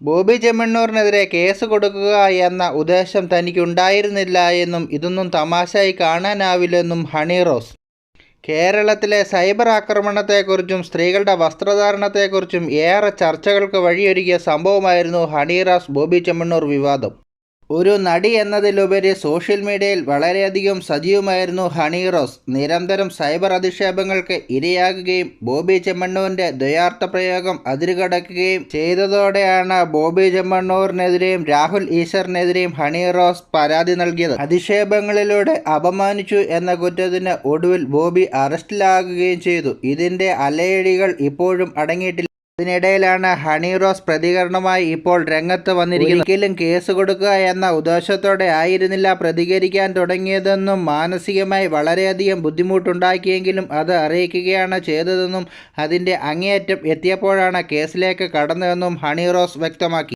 Bobby ചെമ്മണ്ണൂരിനെതിരെ case കൊടുക്കുക എന്ന ഉദ്ദേശം തനിക്കുണ്ടായിരുന്നില്ല എന്നും ഇതൊന്നും തമാശയായി കാണാനാവില്ലെന്നും ഹണി റോസ്. കേരളത്തിലെ സൈബർ ആക്രമണത്തെക്കുറിച്ചും സ്ത്രീകളുടെ വസ്ത്രധാരണത്തെക്കുറിച്ചും ഏറെ ചർച്ചകൾക്ക് വഴിയൊരുക്കിയ സംഭവമായിരുന്നു ഹണി റോസ് ബോബി ചെമ്മണ്ണൂർ വിവാദം. ഒരു നടി എന്നതിലുപരി സോഷ്യൽ മീഡിയയിൽ വളരെയധികം സജീവമായിരുന്നു ഹണി റോസ്. നിരന്തരം സൈബർ അധിക്ഷേപങ്ങൾക്ക് ഇരയാകുകയും ബോബി ചെമ്മണ്ണൂരിൻ്റെ ദ്വയാർത്ഥ പ്രയോഗം അതിരുകടക്കുകയും ചെയ്തതോടെയാണ് ബോബി ചെമ്മണ്ണൂരിനെതിരെയും രാഹുൽ ഈശ്വറിനെതിരെയും ഹണി റോസ് പരാതി നൽകിയത്. അധിക്ഷേപങ്ങളിലൂടെ അപമാനിച്ചു എന്ന കുറ്റത്തിന് ഒടുവിൽ ബോബി അറസ്റ്റിലാകുകയും ചെയ്തു. ഇതിൻ്റെ അലയടികൾ ഇപ്പോഴും അടങ്ങിയിട്ടില്ല. ഇതിനിടയിലാണ് ഹണി റോസ് പ്രതികരണമായി ഇപ്പോൾ രംഗത്ത് വന്നിരിക്കുന്നത്. ഒരിക്കലും കേസ് കൊടുക്കുക എന്ന ഉദ്ദേശത്തോടെ ആയിരുന്നില്ല പ്രതികരിക്കാൻ തുടങ്ങിയതെന്നും മാനസികമായി വളരെയധികം ബുദ്ധിമുട്ടുണ്ടാക്കിയെങ്കിലും അത് അറിയിക്കുകയാണ് ചെയ്തതെന്നും അതിൻ്റെ അങ്ങേയറ്റം എത്തിയപ്പോഴാണ് കേസിലേക്ക് കടന്നതെന്നും ഹണി റോസ് വ്യക്തമാക്കി.